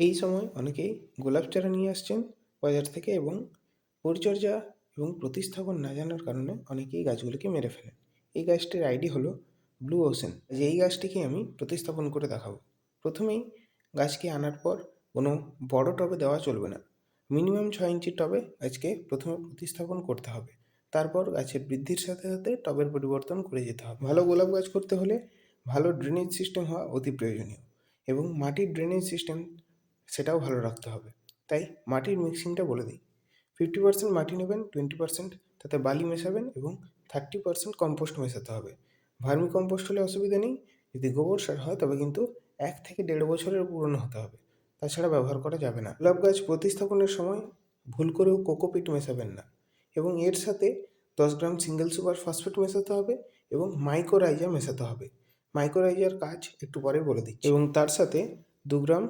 এই সময় অনেকেই গোলাপ চারা নিয়ে আসছেন বাজার থেকে এবং পরিচর্যা এবং প্রতিস্থাপন না জানার কারণে অনেকেই গাছগুলিকে মেরে ফেলেন। এই গাছটির আইডি হলো ব্লু ওশেন। এই গাছটিকে আমি প্রতিস্থাপন করে দেখাবো। প্রথমেই গাছকে আনার পর কোনো বড় টবে দেওয়া চলবে না। মিনিমাম 6 ইঞ্চির টবে গাছকে প্রথমে প্রতিস্থাপন করতে হবে। তারপর গাছের বৃদ্ধির সাথে সাথে টবের পরিবর্তন করে যেতে হবে। ভালো গোলাপ গাছ করতে হলে ভালো ড্রেনেজ সিস্টেম হওয়া অতি প্রয়োজনীয় এবং মাটির ড্রেনেজ সিস্টেম সেটাও ভালো রাখতে হবে। তাই মাটির মিক্সিংটা বলে দিই। 50% মাটি নেবেন, 20% তাতে বালি মেশাবেন এবং 30% কম্পোস্ট মেশাতে হবে। ভার্মি কম্পোস্ট হলে অসুবিধা নেই, যদি গোবর সার হয় তবে কিন্তু 1 থেকে 1.5 বছরের পুরনো হতে হবে, তাছাড়া ব্যবহার করা যাবে না। গোলাপ গাছ প্রতিস্থাপনের সময় ভুল করেও কোকোপিট মেশাবেন না এবং এর সাথে 10 গ্রাম সিঙ্গেল সুপার ফসফেট মেশাতে হবে এবং মাইকোরাইজা মেশাতে হবে। মাইকোরাইজার কাজ একটু পরে বলে দিচ্ছি। এবং তার সাথে 2 গ্রাম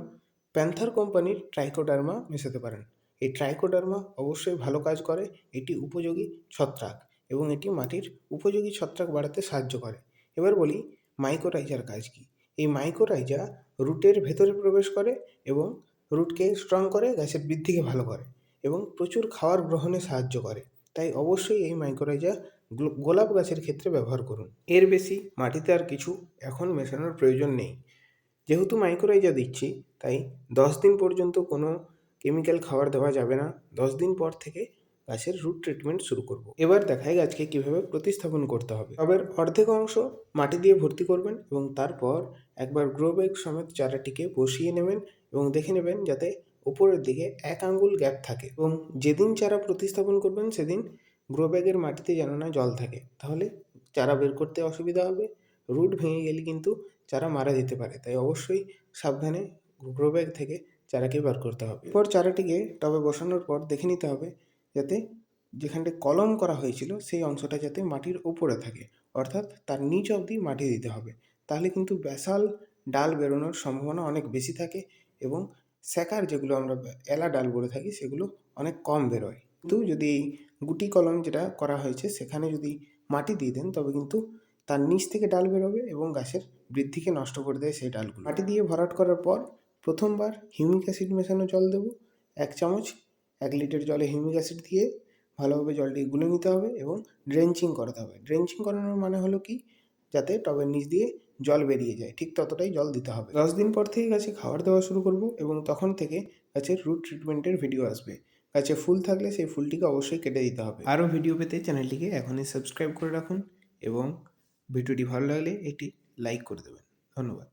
প্যান্থার কোম্পানির ট্রাইকোডার্মা মেশাতে পারেন। এই ট্রাইকোডার্মা অবশ্যই ভালো কাজ করে, এটি উপযোগী ছত্রাক এবং এটি মাটির উপযোগী ছত্রাক বাড়াতে সাহায্য করে। এবার বলি মাইকোরাইজার কাজ কী। এই মাইকোরাইজা রুটের ভেতরে প্রবেশ করে এবং রুটকে স্ট্রং করে, গাছের বৃদ্ধিকে ভালো করে এবং প্রচুর খাবার গ্রহণে সাহায্য করে। তাই অবশ্যই এই মাইকোরাইজা গোলাপ গাছের ক্ষেত্রে ব্যবহার করুন। এর বেশি মাটিতে আর কিছু এখন মেশানোর প্রয়োজন নেই। যেহেতু মাইকোরাইজা দিচ্ছি তাই 10 দিন পর্যন্ত কোনো কেমিক্যাল খাবার দেওয়া যাবে না। 10 দিন পর থেকে গাছের রুট ট্রিটমেন্ট শুরু করব। এবার দেখাই গাছকে কীভাবে প্রতিস্থাপন করতে হবে। টবের অর্ধেক অংশ মাটি দিয়ে ভর্তি করবেন এবং তারপর একবার গ্রো ব্যাগ সমেত চারাটিকে বসিয়ে নেবেন এবং দেখে নেবেন যাতে উপরের দিকে 1 আঙ্গুল গ্যাপ থাকে এবং যেদিন চারা প্রতিস্থাপন করবেন সেদিন গ্রো ব্যাগের মাটিতে যেন না জল থাকে, তাহলে চারা বের করতে অসুবিধা হবে। রুট ভেঙে গেলে কিন্তু চারা মারা যেতে পারে, তাই অবশ্যই সাবধানে গ্রো ব্যাগ থেকে চারাকে বার করতে হবে। এরপর চারাটিকে টবে বসানোর পর দেখে নিতে হবে যাতে যেখানটা কলম করা হয়েছিল সেই অংশটা যাতে মাটির উপরে থাকে, অর্থাৎ তার নিচ অবধি মাটি দিতে হবে। তাহলে কিন্তু ব্যাসাল ডাল বেরোনোর সম্ভাবনা অনেক বেশি থাকে এবং স্যাকার যেগুলো আমরা এলা ডাল বলে থাকি সেগুলো অনেক কম বেরোয়। কিন্তু যদি এই গুটি কলম যেটা করা হয়েছে সেখানে যদি মাটি দিয়ে দেন তবে কিন্তু তার নিচ থেকে ডাল বেরোবে এবং গাছের বৃদ্ধিকে নষ্ট করে দেয় সেই ডালগুলো। মাটি দিয়ে ভরাট করার পর প্রথমবার হিউমিক অ্যাসিড মেশানো জল দেবো। 1 চামচ 1 লিটার জলে হিউমিক অ্যাসিড দিয়ে ভালোভাবে জলটি গুলে নিতে হবে এবং ড্রেঞ্চিং করাতে হবে। ড্রেঞ্চিং করানোর মানে হলো কি, যাতে টবের নিচ দিয়ে জল বেরিয়ে যায়, ঠিক ততটাই জল দিতে হবে। 10 দিন পর থেকে গাছে খাবার দেওয়া শুরু করব এবং তখন থেকে গাছের রুট ট্রিটমেন্টের ভিডিও আসবে। গাছে ফুল থাকলে সেই ফুলটিকে অবশ্যই কেটে দিতে হবে। আরও ভিডিও পেতে চ্যানেলটিকে এখনই সাবস্ক্রাইব করে রাখুন এবং ভিডিওটি ভালো লাগলে একটি লাইক করে দেবেন। ধন্যবাদ।